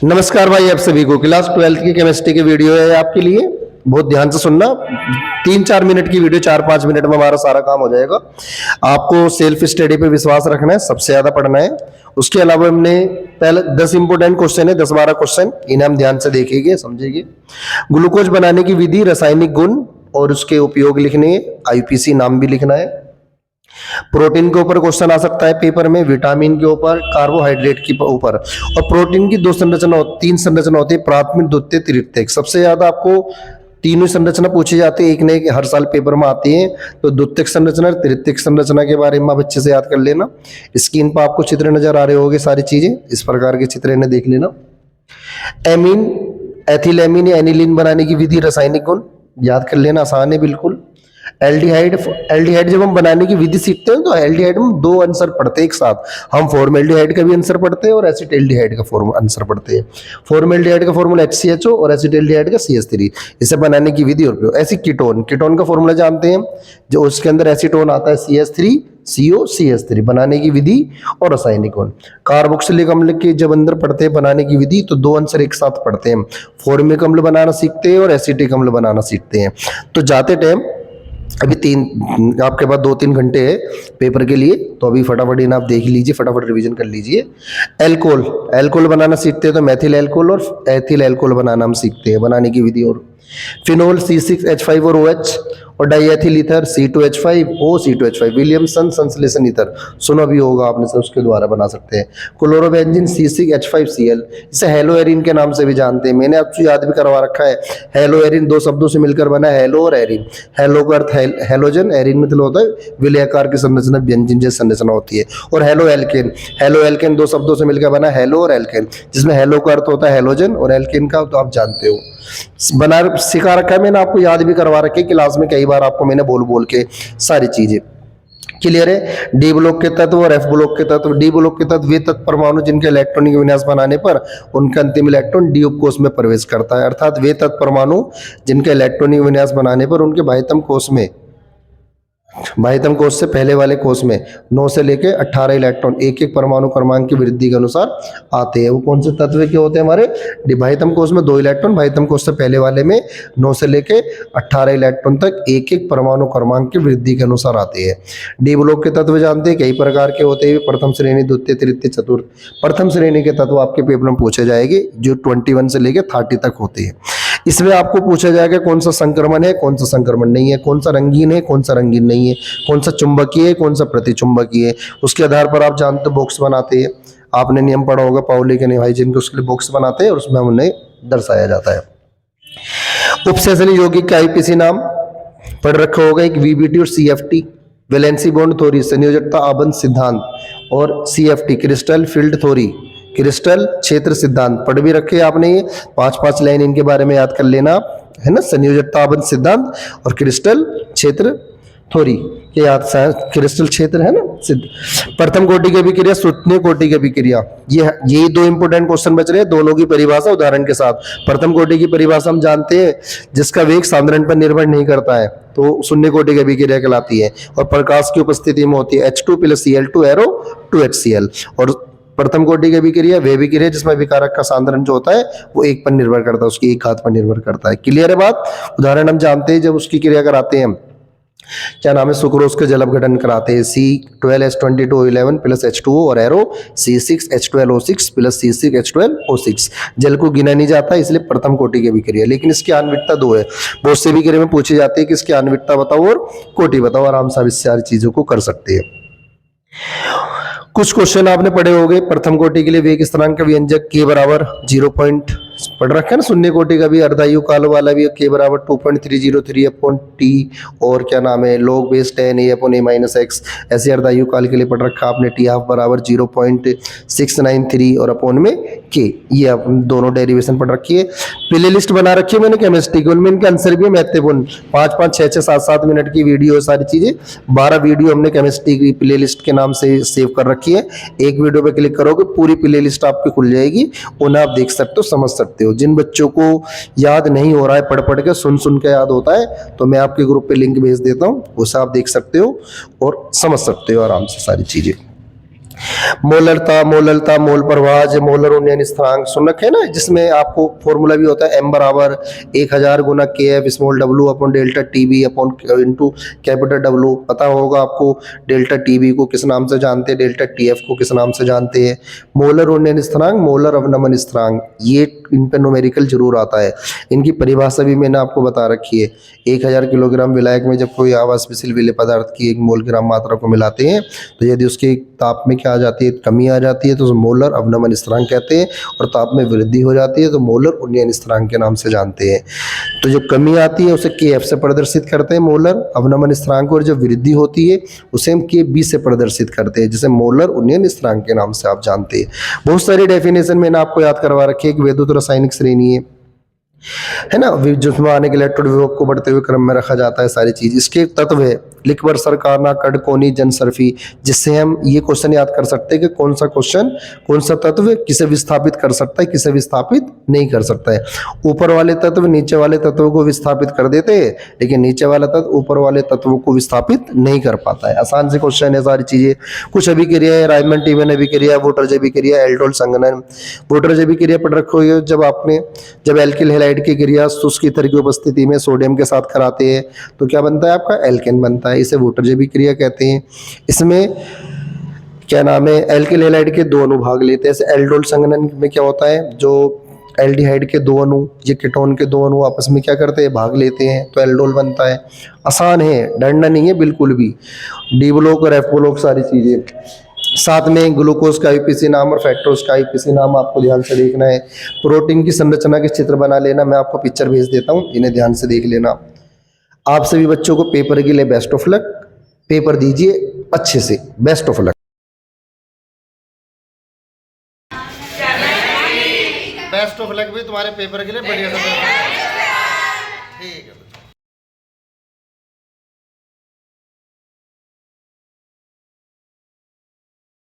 नमस्कार भाई, आप सभी को क्लास 12th की केमिस्ट्री की वीडियो है आपके लिए। बहुत ध्यान से सुनना। 3-4 मिनट की वीडियो, 4-5 मिनट में हमारा सारा काम हो जाएगा। आपको सेल्फ स्टडी पे विश्वास रखना है, सबसे ज्यादा पढ़ना है। उसके अलावा हमने पहले 10 इंपोर्टेंट क्वेश्चन है, 10-12 क्वेश्चन, इन्हें हम ध्यान से देखेंगे, समझेंगे। ग्लूकोज बनाने की विधि, रासायनिक गुण और उसके उपयोग लिखने, आईपीसी नाम भी लिखना है। प्रोटीन के ऊपर क्वेश्चन आ सकता है पेपर में, विटामिन के ऊपर, कार्बोहाइड्रेट के ऊपर। और प्रोटीन की तीन संरचना होती है, प्राथमिक, द्वितीय, तृतीयक। सबसे ज्यादा आपको तीनों संरचना पूछी जाती है, एक न एक हर साल पेपर में आती है। तो द्वितीयक संरचना, तृतीयक संरचना के बारे में आप अच्छे से याद कर लेना। स्क्रीन पर आपको चित्र नजर आ रहे होंगे, सारी चीजें इस प्रकार के चित्र इन्हें देख लेना। एमीन, एथिलेमीन या एनिलीन बनाने की विधि, रासायनिक गुण याद कर लेना, आसान है बिल्कुल। एल्डिहाइड जब हम बनाने की विधि सीखते हैं तो एल्डिहाइड में दो आंसर पढ़ते हैं एक साथ। हम फॉर्मेल्डिहाइड का भी आंसर पढ़ते हैं और एसिटाल्डिहाइड का आंसर पढ़ते हैं। फॉर्मेल्डिहाइड का फॉर्मूला HCHO और एसिटाल्डिहाइड का CH3। इसे बनाने की विधि और उपयोग। ऐसी कीटोन का फॉर्मूला जानते हैं, जो उसके अंदर एसीटोन आता है CH3CO CH3। बनाने की विधि और रासायनिक गुण। कार्बोक्सिलिक अम्ल के जब अंदर पढ़ते हैं बनाने की विधि तो दो आंसर एक साथ पढ़ते हैं। फॉर्मिक अम्ल बनाना सीखते हैं और एसिटिक अम्ल बनाना सीखते हैं। तो जाते टाइम अभी आपके पास 2-3 घंटे है पेपर के लिए, तो अभी फटाफट इन्हें आप देख लीजिए, फटाफट रिवीजन कर लीजिए। एल्कोहल बनाना सीखते हैं तो मैथिल एल्कोहल और एथिल एल्कोहल बनाना हम सीखते हैं, बनाने की विधि। और फिनोल C6H5 और OH और diethyl ether C2H5O C2H5, Williamson संश्लेषण ईथर सुना भी होगा आपने से, उसके द्वारा बना सकते हैं। क्लोरोबेंजीन C6H5Cl, इसे हेलोएरिन के नाम से भी जानते हैं। मैंने आपको याद भी करवा रखा है। हेलोएरिन दो शब्दों से मिलकर बना है, हेलो और एरिन। हेलो का अर्थ हेलोजन, एरिन मतलब होता है विलयाकार की संरचना, व्यंजन जैसी संरचना होती है। और हेलो एल्केन दो शब्दों से मिलकर बना हेलो और एल्केन, जिसमें हेलो का अर्थ होता है हेलोजन और एल्केन का तो आप जानते हो। बना सिखा रखा है मैंने, आपको याद भी करवा रखी है क्लास में, कई बार आपको मैंने बोल के सारी चीजें क्लियर है। डी ब्लॉक के तत्व और एफ ब्लॉक के तत्व। डी ब्लॉक के तत्व वे तत्व परमाणु जिनके इलेक्ट्रॉनिक विन्यास बनाने पर उनका अंतिम इलेक्ट्रॉन डी उपकोष में प्रवेश करता है। अर्थात वे तत्व परमाणु जिनके इलेक्ट्रॉनिक विन्यास बनाने पर उनके बाह्यतम कोष से पहले वाले कोष में 9 से लेकर 18 इलेक्ट्रॉन एक एक परमाणु क्रमांक की वृद्धि के अनुसार आते हैं। वो कौन से तत्व के होते हैं हमारे? बाह्यतम कोष में 2 इलेक्ट्रॉन, बाह्यतम कोष से पहले वाले में 9 से लेकर 18 इलेक्ट्रॉन तक एक एक परमाणु क्रमांक की वृद्धि के अनुसार आते हैं। डी ब्लॉक के तत्व जानते हैं, कई प्रकार के होते हैं, प्रथम श्रेणी, द्वितीय, तृतीय, चतुर्थ। प्रथम श्रेणी के तत्व आपके पेपर में पूछे जाएंगे, जो 21 से लेकर 30 तक होते हैं। इसमें आपको पूछा जाएगा कौन सा संक्रमण है, कौन सा संक्रमण नहीं है, कौन सा रंगीन है, कौन सा रंगीन नहीं है, कौन सा चुंबकीय है, कौन सा प्रतिचुंबकीय है। उसके आधार पर आप जानते हो बॉक्स बनाते हैं। आपने नियम पढ़ा होगा पाउली के निभाई, जिनको उसके लिए बॉक्स बनाते हैं और उसमें उन्हें दर्शाया जाता है। उपसेचनी यौगिक का आईपीसी नाम पढ़ रखा होगा, एक VBT और CFT, वैलेंसी बॉन्ड थ्योरी, संयोजकता आबंध सिद्धांत, और CFT crystal field theory, crystal क्षेत्र सिद्धांत पढ़ भी रखे आपने। ये 5-5 लाइन इनके बारे में याद कर लेना, है ना। संयोजकता आबंध सिद्धांत और क्रिस्टल क्षेत्र थ्योरी, ये याद, क्रिस्टल क्षेत्र है ना सिद्ध। प्रथम कोटि की अभिक्रिया, द्वितीय कोटि की अभिक्रिया, ये 2 इंपोर्टेंट क्वेश्चन बच रहे हैं, दोनों की परिभाषा उदाहरण के साथ। प्रथम कोटि की परिभाषा हम जानते हैं, जिसका वेग सांद्रण पर निर्भर नहीं करता है, तो शून्य कोटि की अभिक्रिया कहलाती है और प्रकाश की उपस्थिति में होती है। H2 + Cl2 arrow 2HCl। और प्रथम कोटि की अभिक्रिया वे अभिक्रिया जिसमें विकारक का सांद्रण जो होता है वो 1 पर निर्भर करता है, उसकी एक घात पर निर्भर करता है। क्लियर है बात? उदाहरण हम जानते हैं, जब उसकी क्रिया कराते हैं हम, क्या नाम है, सुक्रोज के जल अपघटन कराते हैं, C12H22O11 + H2O और एरो C6H12O6 + C6H12O6। जल को गिना नहीं जाता, इसलिए प्रथम कोटि की अभिक्रिया। लेकिन इसकी आणविकता 2 है। बहुत से अभिक्रिया में पूछी जाती है कि इसकी आणविकता बताओ और कोटि बताओ, आराम से इस सारी चीजों को कर सकते हैं। कुछ क्वेश्चन आपने पढ़े होंगे। प्रथम कोटि के लिए वेग स्थिरांक का व्यंजक K बराबर 0 पढ़ रखा है ना। शून्य कोटि का भी अर्धायु काल वाला भी K बराबर 2.303/T, और क्या नाम है, log base 10A/A-x। ऐसे अर्धायु काल के लिए पढ़ रखा आपने T12 बराबर 0.693 और अपॉन में K। ये आप दोनों डेरिवेशन पढ़ रखी है। प्ले लिस्ट बना रखी है मैंने केमिस्ट्री की, उनमें इनके आंसर भी महत्वपूर्ण। 5-5, 6-6, 7-7 मिनट की वीडियो, सारी चीजें 12 वीडियो हमने केमिस्ट्री की प्ले लिस्ट के नाम से सेव कर रखी है। एक वीडियो पे क्लिक करोगे पूरी प्ले लिस्ट आपकी खुल जाएगी, उन्हें आप देख सकते हो, समझ सकते हो। जिन बच्चों को याद नहीं हो रहा है, पढ़ के सुन के याद होता है, तो मैं आपके ग्रुप पे लिंक भेज देता हूँ, उसे आप देख सकते हो और समझ सकते हो आराम से सारी चीजें। मोलरता, मोल प्रवाह, जो मोलर उन्नयन स्थिरांक सुन रखे ना, जिसमें आपको फॉर्मूला भी होता है m बराबर 1000 गुना के F small W upon delta T B upon into capital W. पता होगा आपको डेल्टा टी बी को किस नाम से जानते हैं, डेल्टा टी एफ को किस नाम से जानते हैं। मोलर उन्नयन स्थिरांक, मोलर अवनमन स्थिरांक, ये इन पर न्यूमेरिकल जरूर आता है। इनकी परिभाषा भी मैंने आपको बता रखी है। 1000 किलोग्राम विलायक में जब कोई आवासशील विलेय पदार्थ की 1 मोल ग्राम मात्रा को मिलाते हैं तो यदि उसके ताप में क्या आ जाती है, कमी आ जाती है, तो उसे मोलर अवनमन स्थिरांक कहते हैं। और ताप में वृद्धि हो जाती है तो मोलर उन्नयन स्थिरांक के नाम से जानते हैं। तो जो कमी आती है उसे के एफ से प्रदर्शित करते हैं मोलर अवनमन स्थिरांक, और जो वृद्धि होती है उसे हम के बी से प्रदर्शित करते हैं, जिसे मोलर उन्नयन स्थिरांक के नाम से आप जानते हैं। बहुत सारी डेफिनेशन मैंने आपको याद करवा रखी है। एक वैद्युत रासायनिक श्रेणी है ना, जिसमें आने के इलेक्ट्रोड विभव को बढ़ते हुए क्रम में रखा जाता है, सारी चीज। इसके तत्व है लिखवर सरकारना कड़ कोनी जनसर्फी, जिससे हम ये क्वेश्चन याद कर सकते हैं कि कौन सा क्वेश्चन, कौन सा तत्व किसे विस्थापित कर सकता है, किसे विस्थापित नहीं कर सकता है। ऊपर वाले तत्व नीचे वाले तत्वों को विस्थापित कर देते हैं, लेकिन नीचे वाला तत्व ऊपर वाले तत्वों को विस्थापित नहीं कर पाता है। आसान से क्वेश्चन है सारी चीजें। कुछ अभिक्रिया है, रायमंड टीवन अभिक्रिया, वोटर अभिक्रिया, एल्डोल संघनन। वोटर अभिक्रिया पढ़ रखो है, जब आपने जब एल्किल हैलाइड की क्रिया शुष्क ईथर की उपस्थिति में सोडियम के साथ कराते हैं तो क्या बनता है, आपका एल्केन बनता है। इसे वोटर अभिक्रिया कहते हैं। इसमें क्या नाम है, एल्किल हैलाइड के 2 अणु भाग लेते हैं। जैसे एल्डोल संघनन में क्या होता है, जो एल्डिहाइड के 2 अणु, ये कीटोन के 2 अणु आपस में क्या करते हैं, भाग लेते हैं, तो एल्डोल बनता है। आसान है, डरना नहीं है बिल्कुल भी। डी ब्लॉक और एफ ब्लॉक सारी चीजें। साथ में ग्लूकोज का आईपीसी नाम और फैक्टोज का आईपीसी नाम आपको ध्यान से देखना है। प्रोटीन की संरचना के चित्र बना लेना, मैं आपको पिक्चर भेज देता हूँ, इन्हें ध्यान से देख लेना। आप सभी बच्चों को पेपर के लिए बेस्ट ऑफ लक। पेपर दीजिए अच्छे से, best of luck. Best of luck भी तुम्हारे पेपर के लिए, बढ़िया से। ठीक है।